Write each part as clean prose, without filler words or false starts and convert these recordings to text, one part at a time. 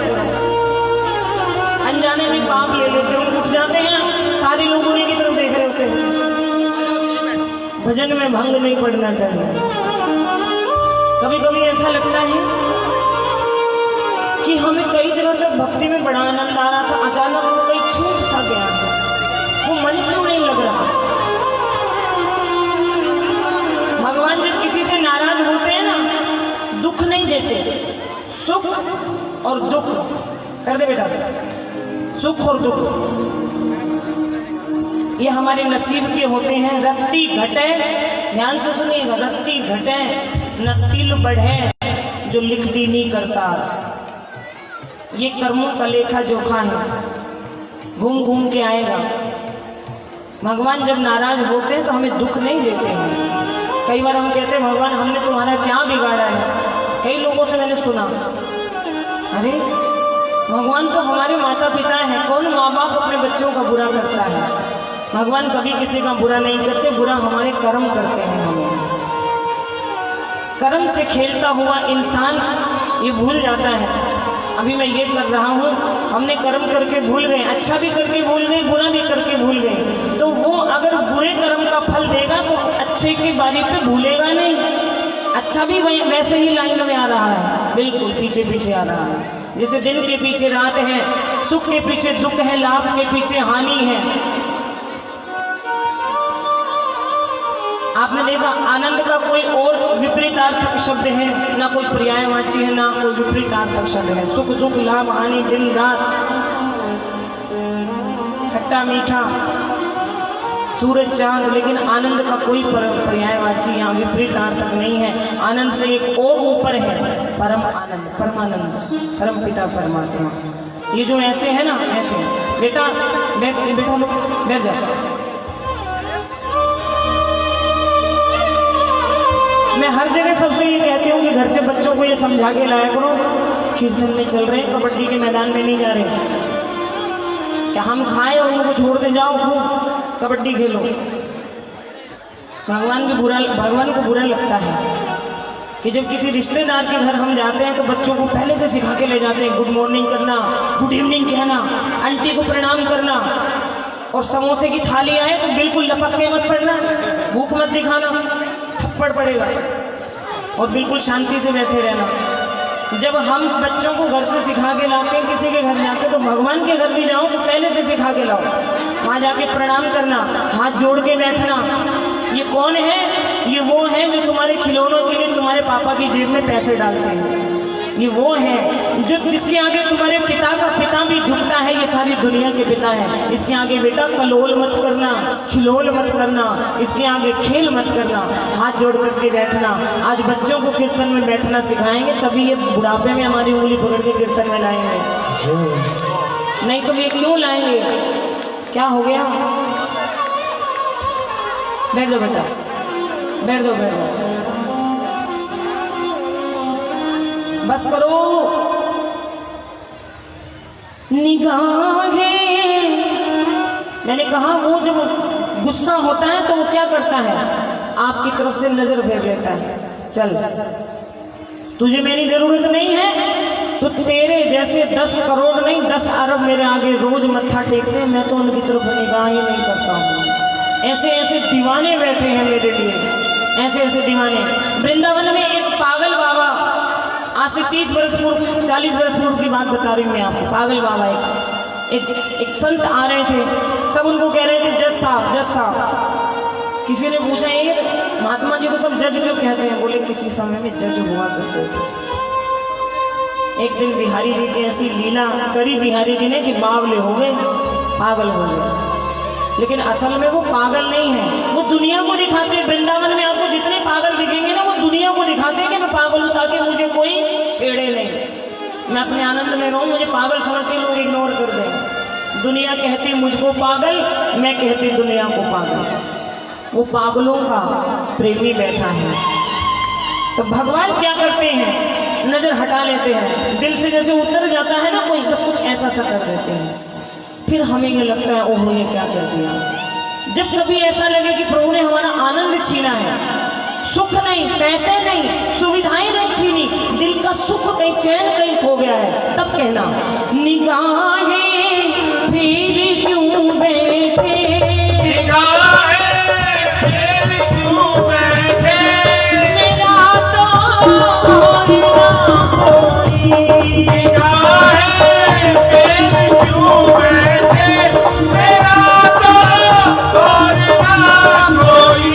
जाते हो, अनजाने में पाप ले लेते हो, उठ जाते हैं, सारे लोग उन्हीं की तरफ देख रहे होते हैं। भजन में भंग नहीं पड़ना चाहिए। कभी कभी ऐसा लगता है कि हमें कई दिनों तक भक्ति में बड़ा आनंद आ रहा था, अचानक वो कहीं छूट सा गया, वो मन क्यों नहीं लग रहा। भगवान जब किसी से नाराज होते हैं ना, दुख नहीं देते, सुख और दुख कर दे बेटा, सुख और दुख ये हमारे नसीब के होते हैं। रत्ती घटे, ध्यान से सुनिएगा, रत्ती घटे न तिल बढ़े, जो लिख दी नहीं करता। ये कर्मों का लेखा जोखा है, घूम घूम के आएगा। भगवान जब नाराज होते हैं तो हमें दुख नहीं देते हैं। कई बार हम कहते हैं भगवान हमने तुम्हारा क्या बिगाड़ा है। कई लोगों से मैंने सुना, अरे भगवान तो हमारे माता पिता हैं, कौन माँ बाप अपने बच्चों का बुरा करता है। भगवान कभी किसी का बुरा नहीं करते, बुरा हमारे कर्म करते हैं। हमें कर्म से खेलता हुआ इंसान ये भूल जाता है, अभी मैं ये कर रहा हूँ, हमने कर्म करके भूल गए, अच्छा भी करके भूल गए, बुरा भी करके भूल गए। तो वो अगर बुरे कर्म का फल देगा तो अच्छे की बारी पे भूलेगा नहीं, अच्छा भी वैसे ही लाइन में आ रहा है, बिल्कुल पीछे पीछे आ रहा है। जैसे दिन के पीछे रात है, सुख के पीछे दुख है, लाभ के पीछे हानि है। आपने देखा आनंद का कोई और विपरीतार्थक शब्द है ना, कोई पर्यायवाची है ना कोई विपरीतार्थक शब्द है। सुख दुख लाभ हानि, दिन रात, खट्टा मीठा, सूरज चांद, लेकिन आनंद का कोई पर्यायवाची या विपरीतार्थक नहीं है। आनंद से एक और ऊपर है परम आनंद, परमानंद, परम पिता परमात्मा। ये जो ऐसे है ना, ऐसे बेटा बेटा लोग बैठ जाओ। मैं हर जगह सबसे ये कहती हूँ कि घर से बच्चों को ये समझा के लाया करो, कीर्तन में चल रहे हैं, कबड्डी के मैदान में नहीं जा रहे, क्या हम खाएं और उनको छोड़ दे जाओ खूब कबड्डी खेलो। भगवान को बुरा लगता है कि जब किसी रिश्तेदार के घर हम जाते हैं तो बच्चों को पहले से सिखा के ले जाते हैं, गुड मॉर्निंग करना, गुड इवनिंग कहना, आंटी को प्रणाम करना, और समोसे की थाली आए तो बिल्कुल लपक के मत पड़ना, भूख मत दिखाना, थप्पड़ पड़ेगा, और बिल्कुल शांति से बैठे रहना। जब हम बच्चों को घर से सिखा के लाते हैं, किसी के घर जाते तो भगवान के घर भी जाओ तो पहले से सिखा के लाओ, वहाँ जाके प्रणाम करना, हाथ जोड़ के बैठना। ये कौन है? ये वो है जो तुम्हारे खिलौनों के लिए तुम्हारे पापा की जेब में पैसे डालते हैं। ये वो है जो जिसके आगे तुम्हारे पिता का पिता भी झुकता है, ये सारी दुनिया के पिता है। इसके आगे बेटा कलोल मत करना, खिलौल मत करना, इसके आगे खेल मत करना, हाथ जोड़ करके बैठना। आज बच्चों को कीर्तन में बैठना सिखाएंगे, तभी ये बुढ़ापे में हमारी उंगली पकड़ के कीर्तन में लाएंगे, नहीं तो ये क्यों लाएंगे? क्या हो गया? बैठ जाओ बेटा, बैठ जाओ, बैठ जाओ, बस करो। निगाहें, मैंने कहा वो जब गुस्सा होता है तो वो क्या करता है? आपकी तरफ से नजर फेर लेता है, चल तुझे मेरी जरूरत नहीं है, तो तेरे जैसे 10 करोड़ नहीं 10 अरब मेरे आगे रोज मत्था टेकते हैं, मैं तो उनकी तरफ निगाह ही नहीं करता हूँ। ऐसे ऐसे दीवाने बैठे हैं मेरे लिए, ऐसे ऐसे दीवाने। वृंदावन में एक पागल बाबा, आज से 30 वर्ष पूर्व 40 वर्ष पूर्व की बात बता रही हूँ मैं आपको। पागल बाबा एक संत आ रहे थे, सब उनको कह रहे थे जज साहब, जज साहब। किसी ने पूछा ये महात्मा जी को सब जज क्यों कहते हैं? बोले किसी समय में जज हुआ करते थे। एक दिन बिहारी जी की ऐसी लीला करी बिहारी जी ने कि बावले हो गए, पागल हो गए। लेकिन असल में वो पागल नहीं है, वो दुनिया को दिखाते हैं। वृंदावन में आपको जितने पागल दिखेंगे ना, वो दुनिया को दिखाते हैं कि मैं पागल हूँ ताकि मुझे कोई छेड़े नहीं, मैं अपने आनंद में रहूँ, मुझे पागल समझ के लोग इग्नोर कर दें। दुनिया कहती मुझको पागल, मैं कहती दुनिया को पागल। वो पागलों का प्रेमी बैठा है। तो भगवान क्या करते हैं? नजर हटा लेते हैं, दिल से जैसे उतर जाता है ना कोई, बस कुछ ऐसा सा कर देते हैं। फिर हमें ये लगता है ओहो ये क्या कर दिया। जब कभी ऐसा लगे कि प्रभु ने हमारा आनंद छीना है, सुख नहीं, पैसे नहीं, सुविधाएं नहीं छीनी, दिल का सुख कहीं, चैन कहीं खो गया है, तब कहना निगाहें फिर क्यों बैठे, निगाहें फिर क्यों बैठे, मेरा तो और ना कोई, निगाहें फिर क्यों बैठे, मेरा तो और ना कोई,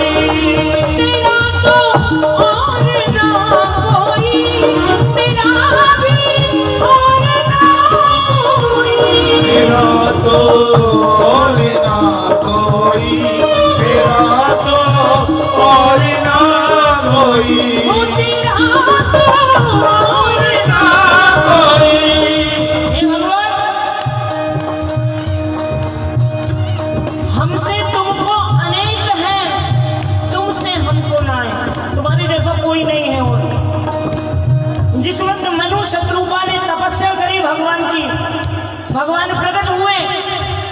तेरा तो और ना कोई, मेरा भी और ना कोई, मेरा तो और ना कोई, मेरा तो और ना कोई, वो तेरा तो और ना कोई। हे भगवान, हमसे तुमको अनेक है, तुमसे हमको नाय, तुम्हारे जैसा कोई नहीं है। और जिस वक्त मनु शत्रुपा ने तपस्या करी भगवान की, भगवान प्रकट हुए,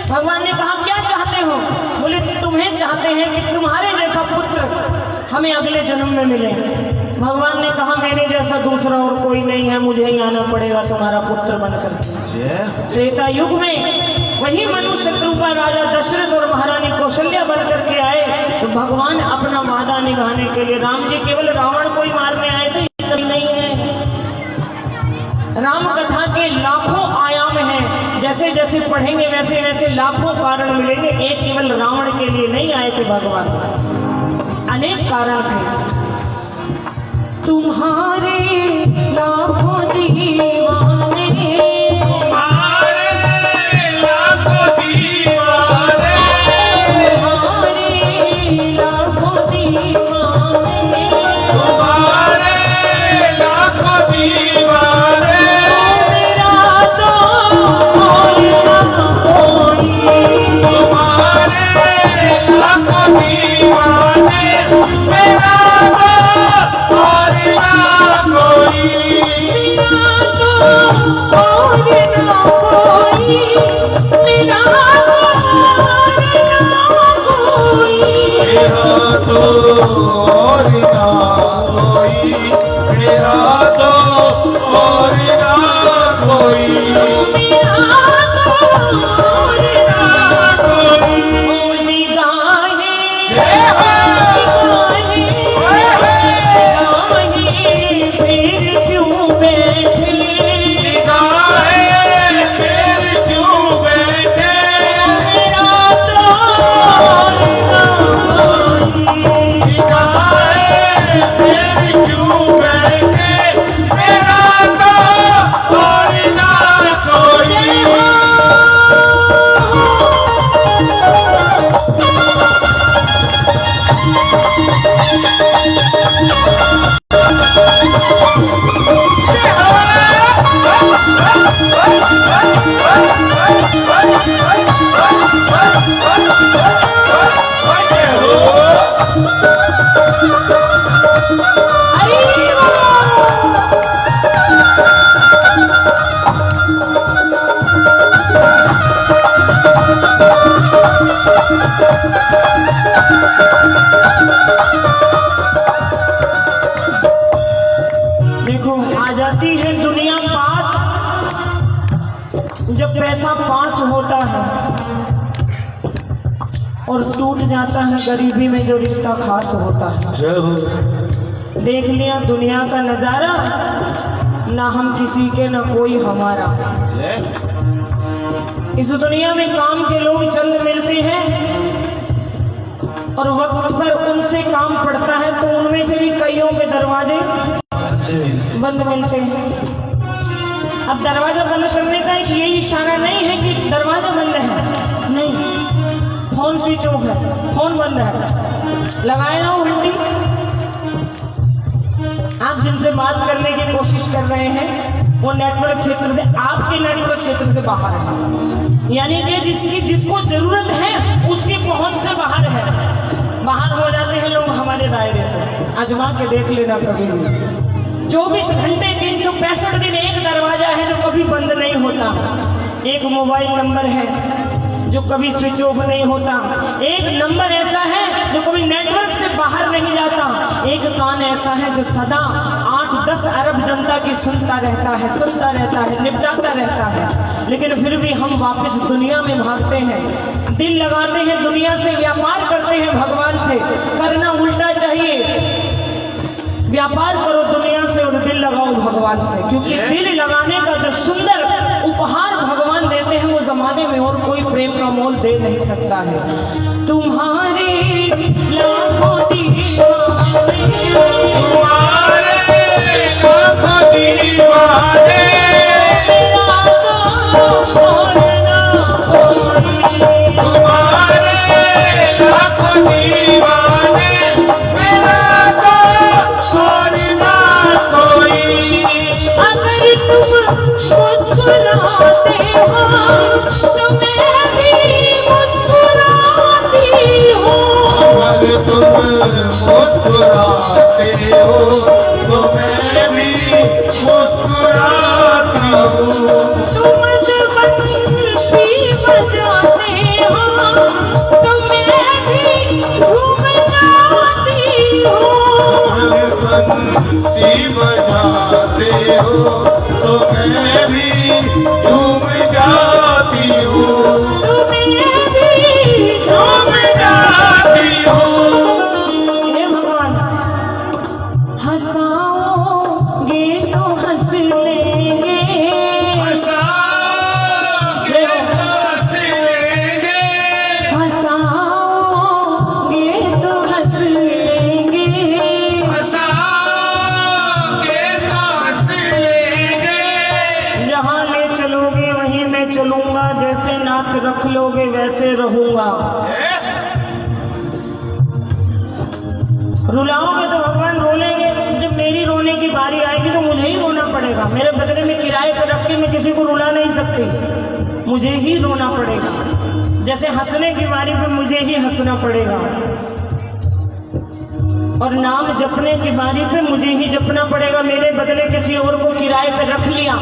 भगवान ने कहा क्या चाहते हो? बोले तुम्हें चाहते हैं कि तुम्हारे जैसा पुत्र हमें अगले जन्म में मिले। भगवान ने कहा मेरे जैसा दूसरा और कोई नहीं है, मुझे ही आना पड़ेगा तुम्हारा पुत्र बनकर। त्रेता युग में वही मनु शत्रुपा राजा दशरथ और महारानी कौशल्या बनकर के आए, तो भगवान अपना वादा निभाने के लिए, राम जी केवल रावण को ही मारने आए थे, इतना नहीं है। राम कथा के लाखों आयाम हैं, जैसे जैसे पढ़ेंगे वैसे वैसे लाखों कारण मिलेंगे। एक केवल रावण के लिए नहीं आए थे भगवान, अनेक कारण थे। तुम्हारे लाखों दीवाने, तुम्हारे लाखों दीवाने, तुम्हारे लाखों दीवाने, तुम्हारे लाखों दीवाने, मेरा तो और ना कोई, तुम्हारे लाखों दीवाने, मेरा तो और ना कोई, मेरा तो और ना कोई, मेरा तो और ना कोई, मेरा तो और ना कोई, मेरा तो और ना कोई, मेरा तो और ना कोई। ओ निगाहें, जय हो। निगाहें फिर क्यों बैठे, निगाहें फिर क्यों बैठे, मेरा तो और ना कोई, निगाहें फिर क्यों बैठे, मेरा तो और ना कोई। देखो आ जाती है दुनिया पास, जब पैसा पास होता है, और टूट जाता है गरीबी में जो रिश्ता खास होता है। जय हो। देख लिया दुनिया का नजारा, ना हम किसी के ना कोई हमारा। इस दुनिया में काम के लोग चंद मिलते हैं, और वक्त पर उनसे काम पड़ता है तो उनमें से भी कईयों के दरवाजे बंद मिलते हैं। अब दरवाजा बंद करने का एक यही इशारा नहीं है कि दरवाजा बंद है, नहीं, फोन स्विच ऑफ है, फोन बंद है, लगाए ना वो घंटी। आप जिनसे बात करने की कोशिश कर रहे हैं वो नेटवर्क क्षेत्र से, आपके नेटवर्क क्षेत्र से बाहर है, यानी कि जिसको जरूरत है उसकी पहुंच से बाहर है। बाहर हो जाते हैं लोग हमारे दायरे से। आजमा के देख लेना कभी भी। 24 घंटे 365 दिन एक दरवाजा है जो कभी बंद नहीं होता, एक मोबाइल नंबर है जो कभी स्विच ऑफ नहीं होता, एक नंबर ऐसा है जो कभी नेटवर्क से बाहर नहीं जाता, एक कान ऐसा है जो सदा 8 8-10 अरब जनता की सुनता रहता है, निपटाता रहता है, लेकिन फिर भी हम वापस दुनिया में भागते हैं, दिल लगाते हैं दुनिया से, व्यापार करते हैं भगवान से। करना उल्टा चाहिए, व्यापार करो दुनिया से और दिल लगाओ भगवान से, क्योंकि दिल लगाने का जो सुंदर उपहार भगवान देते हैं वो जमाने में और कोई प्रेम का मोल दे नहीं सकता है। तुम्हारे लाखों दीवाने, तुम्हारे लाखों दीवाने, मेरा तो और ना कोई। तुम्हारे लाखों दीवाने, मेरा तो और ना कोई। अगर तुम मुस्कुराते हो तो मैं भी मुस्कुराती हूँ। अगर तुम मुस्कुराते हो तो मैं भी मुस्कुराती हूँ। तुम बंसी बजाते हो तो मैं भी झूम जाती हूँ। अगर बंसी बजाते हो तो मैं भी झूम जाती हूँ, तुम्हें भी झूम जाती हूँ। हे भगवान, हंसाओगे तो हंस लेंगे, हंसाओगे तो हंस लेंगे, हंसाओगे तो हंस लेंगे। हंसाओगे तो हंस लेंगे। जहाँ ले चलोगे वहीं मैं चलूंगा, जैसे नाथ रख लोगे वैसे रहूंगा। रुलाओगे तो भगवान रोलेंगे, जब मेरी रोने की बारी आएगी तो मुझे ही रोना पड़ेगा। मेरे बदले में किराए पर रख के मैं किसी को रुला नहीं सकती, मुझे ही रोना पड़ेगा। जैसे हंसने की बारी पे मुझे ही हंसना पड़ेगा, और नाम जपने की बारी पे मुझे ही जपना पड़ेगा। मेरे बदले किसी और को किराए पे रख लिया।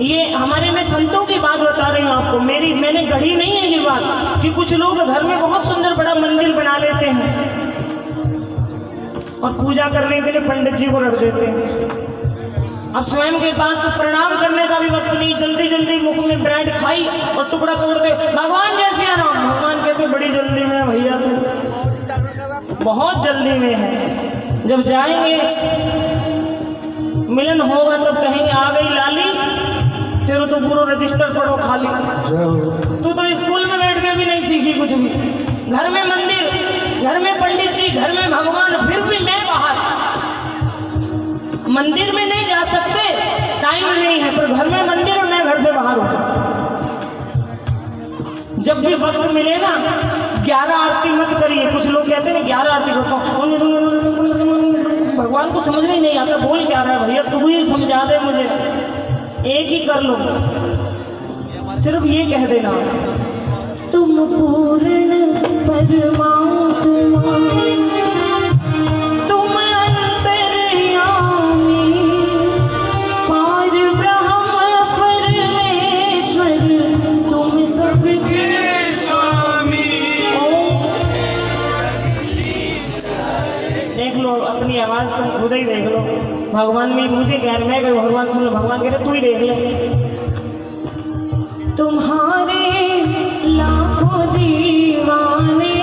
ये हमारे मैं संतों की बात बता रही हूँ आपको, मैंने गढ़ी नहीं है ये बात, कि कुछ लोग घर में बहुत सुंदर बड़ा मंदिर बना लेते हैं और पूजा करने के लिए पंडित जी को रख देते हैं। अब स्वयं के पास तो प्रणाम करने का भी वक्त नहीं, जल्दी जल्दी मुख में ब्रेड खाई और टुकड़ा तोड़ते, भगवान जय सिया राम। भगवान कहते बड़ी जल्दी में भैया, तू बहुत जल्दी में है। जब जाएंगे मिलन होगा तब कहेंगे आ गई लाली, तेरे तो पूरा रजिस्टर पढ़ो खाली। तू तो स्कूल में बैठ के भी नहीं सीखी कुछ भी। घर में मंदिर, घर में पंडित जी, घर में भगवान, फिर भी मैं बाहर। मंदिर में नहीं जा सकते, टाइम नहीं है, पर घर में मंदिर और मैं घर से बाहर हूँ। जब भी वक्त मिले ना, 11 आरती मत करिए। कुछ लोग कहते हैं ना 11 आरती करता हूँ, भगवान को समझ में नहीं आता बोल क्या रहा है। भैया तू ही समझा दे मुझे, एक ही कर लो, सिर्फ ये कह देना तुम पूर्ण परमात्मा, तुम अंतर्यामी, पार ब्रह्म परमेश्वर, तुम सबके स्वामी। देख लो अपनी आवाज, तुम खुद ही देख लो। भगवान भी मुझे कह रहे, मैं कह भगवान सुन लो, भगवान कह रहे तू ही देख ले। तुम्हारे लाखों दीवाने,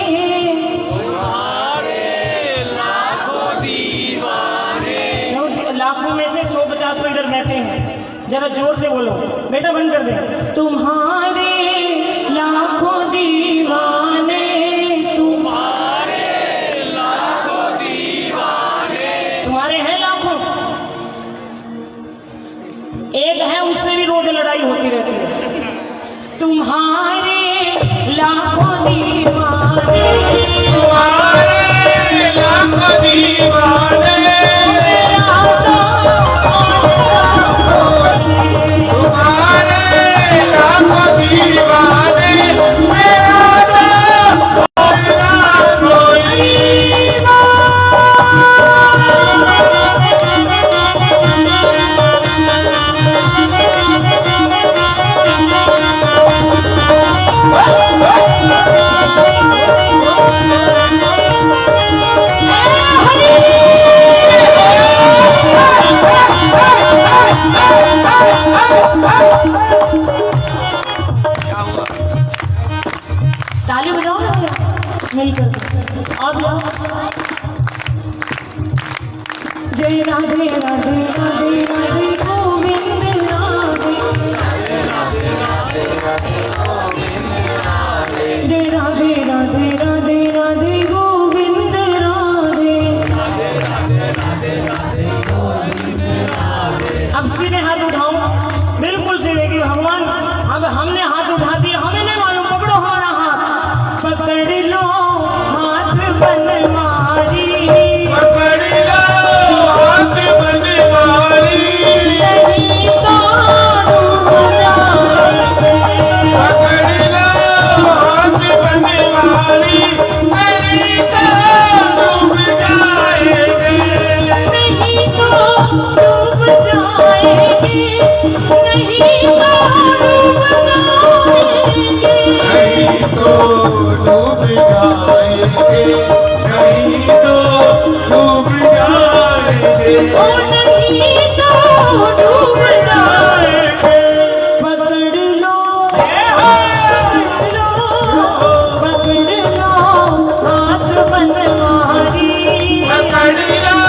लाखों में से 150 तो इधर बैठे हैं, जरा जोर से बोलो बेटा, बंद कर दे। तुम्हारे लाखों दीवाने, तुम्हारे हैं लाखों, एक है उससे भी रोज लड़ाई होती रहती है। तुम्हारे लाखों दीवाने, तुम्हारे लाखों दीवाने, तुम्हारे लाखों दीवाने, मेरा तो और ना कोई। अब सीधे हाथ उठाओ, बिल्कुल सीधे कि भगवान अब हमने हाथ उठा दिया, हमें नहीं मालूम, पकड़ो हमारा हाथ, पकड़ लो हाथ बनवारी, पकड़ लो हाथ बनवारी, नहीं तो डूब जाएंगे, पकड़ लो हाथ बनवारी, नहीं तो डूब जाएंगे, नहीं तो डूब जाएंगे, नहीं तो डूब जाएंगे, नहीं तो डूब जाएंगे, नहीं तो डूब जाएंगे, ओ नहीं तो डूब जाएंगे, पकड़ लो हाथ बनवारी, पकड़ लो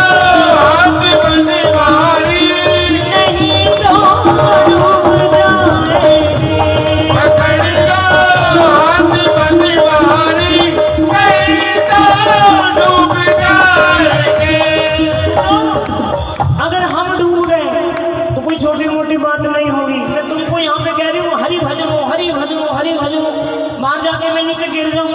हाथ बनवारी, नहीं तो डूब जाएंगे, पकड़ लो हाथ बनवारी, नहीं तो डूब जाएंगे। अगर हम डूब गए तो कोई छोटी मोटी बात नहीं होगी। मैं तुमको यहाँ पे कह रही हूँ हरि भजन हो, हरि भजन हो, हरि भजन हो, बाहर जाके मैं नीचे गिर जाऊँ,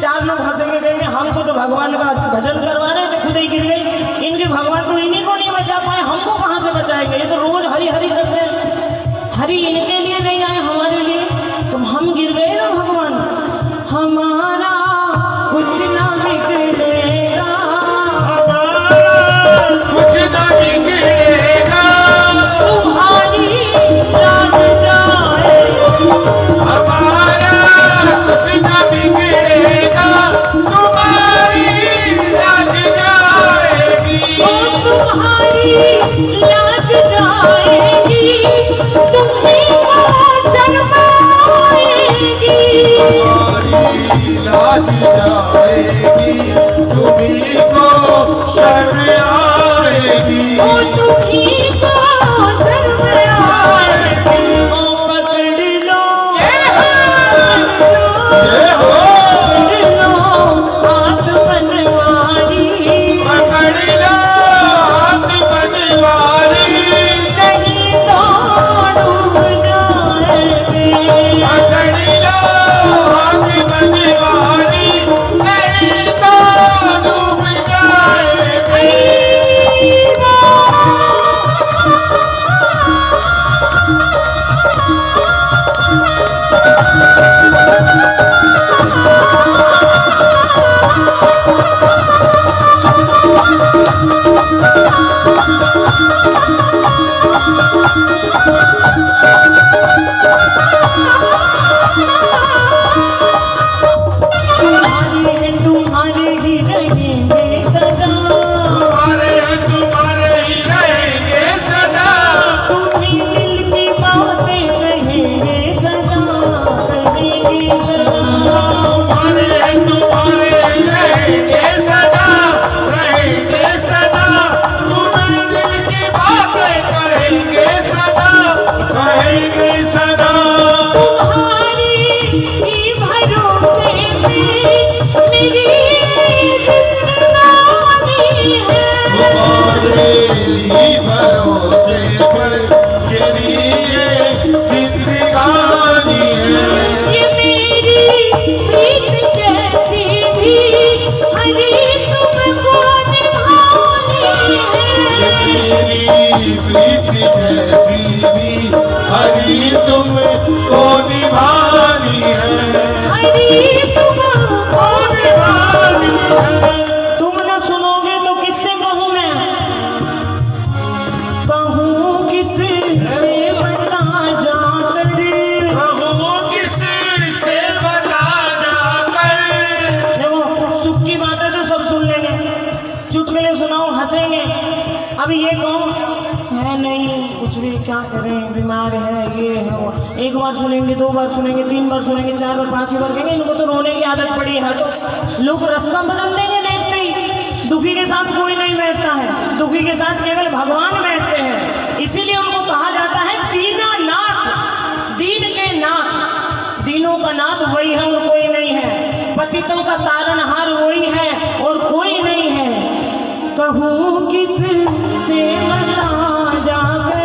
चार लोग हंसेंगे, कहेंगे हमको तो भगवान का भजन करवा रहे थे, खुद ही गिर गई, इनके भगवान तो इन्हीं को नहीं बचा पाए, हमको कहाँ से बचाएंगे, ये तो रोज हरि हरि करते हैं, हरि इनके लिए नहीं आए हमारे लिए, तो हम गिर गए ना भगवान, हमारा कुछ ना बिगड़ेगा, कुछ न बिगड़ेगा, तुम्हारी लाज जाए, हमारा कुछ न बिगड़ेगा, तुम्हारी लाज जाएगी, ओ तुम्हारी लाज जाएगी, तुम्हीं को शर्म आएगी, तुम्हारी लाज जाएगी, तुम्हीं को शर्म आएगी, ओ तुम्हीं को शर्म आएगी, ओ पकड़ लो जय हो, पकड़ लो हाथ बनवारी, पकड़ लो हाथ बनवारी, नहीं तो डूब जाएंगे, पकड़ लो हाथ बनवारी, नहीं तो डूब जाएंगे। तुम्हारे ही रहेंगे सदा, तुम्हारे ही रहेंगे सदा, तुम्हीं दिल की बातें कहेंगे सदा, कहेंगे सदा, तुम्हारे ही रहेंगे सदा, रहेंगे सदा, तुम्हें दिल की बातें कहेंगे सदा, कहेंगे सदा, तुम्हारे ही भरोसे पे मेरी जिंदगानी है, तुम्हारे ही भरोसे पर मेरी ये जिंदगानी है, ये मेरी प्रीत कैसी भी हरी तुमको निभानी है, मेरी प्रीत जैसी भी हरी तुमको निभानी है, हरी तुमको निभानी है। तुम न सुनोगे तो किससे कहूँ मैं, कहूँ किससे बता जाकर, कहूँ किससे बता जाकर, देखो सुख की बातें तो सब सुन लेंगे, चुटकुले सुनाओ हंसेंगे, अब ये कहो है नहीं कुछ भी, क्या करें बीमार है, ये है वो, एक बार सुनेंगे, दो बार सुनेंगे, तीन बार सुनेंगे, चार बार, पांचवी बार कहेंगे इनको तो रोने की आदत पड़ी है, तो लोग रास्ता बदल देंगे देखते ही, दुखी के साथ कोई नहीं बैठता है, दुखी के साथ केवल भगवान बैठते हैं, इसीलिए उनको कहा जाता है दीनानाथ, दीन के नाथ, दीनों का नाथ वही है और कोई नहीं है, पतितों का तारनहार वही है और कोई नहीं है, कहूँ किस से बता जाकर,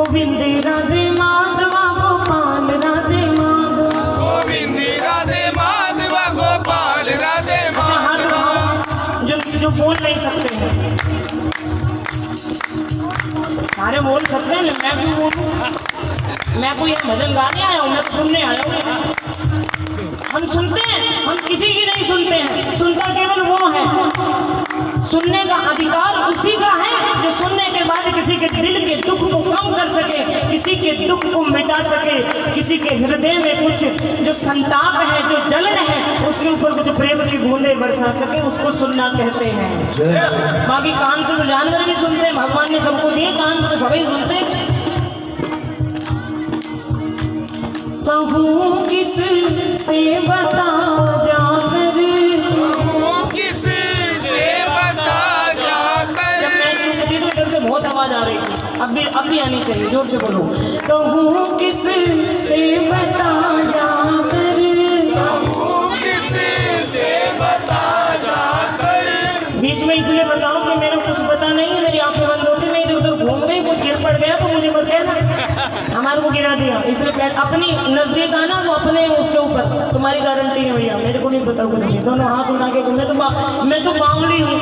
गोविंद राधे माधवा गोपाल राधे माधवा। गोविंद राधे माधवा गोपाल राधे माधवा। जो बोल नहीं सकते हैं, सारे बोल सकते हैं, मैं भी बोलूं? मैं कोई भजन गाने आया हूँ, मैं तो सुनने आया हूँ। हम सुनते हैं, हम किसी की नहीं सुनते हैं, सुनता केवल वो है। सुनने का अधिकार उसी का है जो सुनने के बाद किसी के दिल के दुख को कम कर सके, किसी के दुख को मिटा सके, किसी के हृदय में कुछ जो संताप है, जो जलन है, उसके ऊपर कुछ प्रेम की बूंदें बरसा सके, उसको सुनना कहते हैं। बाकी कान से तो जानवर भी सुनते हैं, भगवान ने सबको दिए कान, तो सभी सुनते हैं। कहूँ किस से बता जाकर, किस से बता जाकर। जब मैं चुप थी तो इधर से बहुत आवाज आ रही थी, अब भी आनी चाहिए, जोर से बोलो। कहूँ किस से बता जाकर, किस से बता जाकर। बीच में इसलिए बताऊं कि मेरा कुछ पता नहीं है, मेरी आंखें बंद होती, मैं इधर उधर घूम गई, कोई गिर पड़ गया तो मुझे मत कहना हमारे को गिरा दिया। इसलिए अपनी नजदीक आना तो अपने उसके ऊपर, तुम्हारी गारंटी है भैया, मेरे को नहीं पता कुछ नहीं। दोनों हाथ उठा के मैं तो बावली हूँ,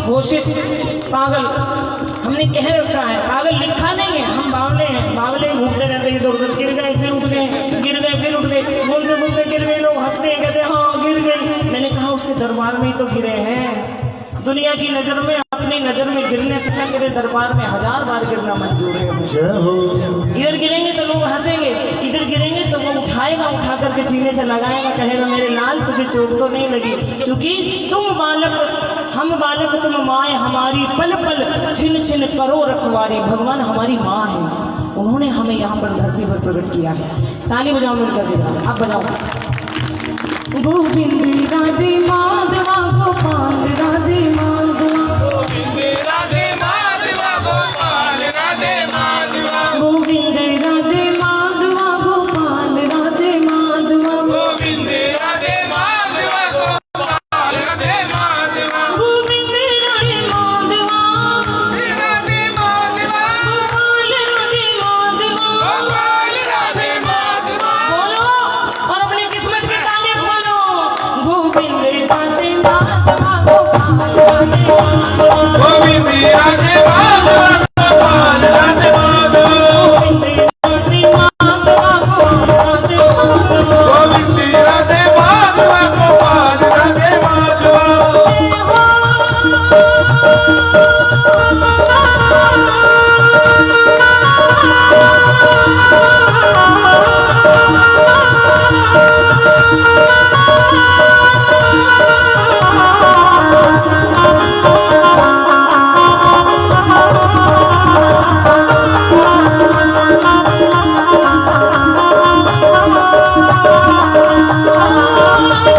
घोषित पागल हमने कह रखा है, पागल लिखा नहीं है, हम बावले हैं। बावले घूमते रहते इधर उधर, गिर गए फिर उठ गए, गिर गए फिर उठ गए, घूमते घूमते गिर गए, लोग हंसते हैं, कहते हैं हाँ गिर गई। मैंने कहा उसके दरबार में ही तो गिरे हैं। दुनिया की नजर में, अपनी नजर में गिरने से अच्छा मेरे दरबार में 1000 बार गिरना मंजूर है मुझे। इधर गिरेंगे तो लोग हंसेंगे, इधर गिरेंगे तो वो उठाएगा, उठा करके सीने से लगाएगा, कहेगा मेरे लाल तुझे चोट तो नहीं लगी, क्योंकि तुम बालक हम बालक तुम माए हमारी, पल पल छिन छिन करो रखवारी। भगवान हमारी माँ है, उन्होंने हमें यहाँ पर धरती पर प्रकट किया है। ताली बजाओ मिलकर के, अब बजाओ। गोविंद राधे माधवा गोपाल राधे माधवा। गोविंद राधे माधवा गोपाल राधे माधवा। गोविंद राधे माधवा गोपाल राधे माधवा। गोविंद राधे माधवा गोपाल राधे माधवा। गोविंद राधे माधवा राधे माधवा गोपाल राधे माधवा। गोपाल राधे माधवा। बोलो और अपनी किस्मत की तारीफ बोलो। गोविंद राधे माधवा गोपाल राधे माधवा। गोविंद राधे माधवा गोपाल राधे माधवा। गोविंद राधे माधवा गोपाल राधे माधवा। गोविंद राधे माधवा गोपाल राधे माधवा।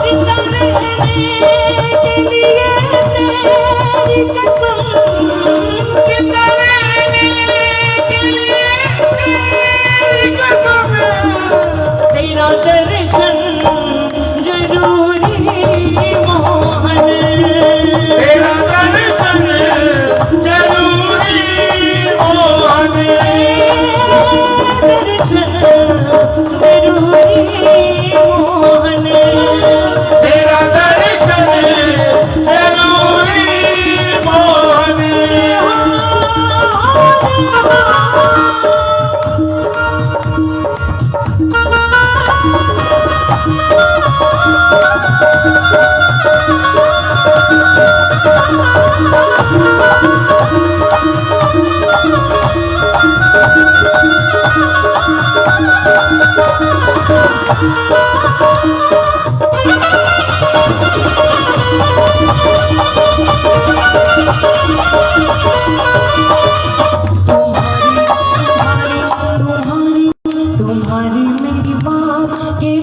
जिंदा रहने के लिए तेरी कसम। तेरा दर्शन जरूरी मोहन। तेरा दर्शन जरूरी मोहन। दर्शन जरूरी मोहन। तेरा दर्शन जरूरी मोहन। तुम्हारी मेरी बात के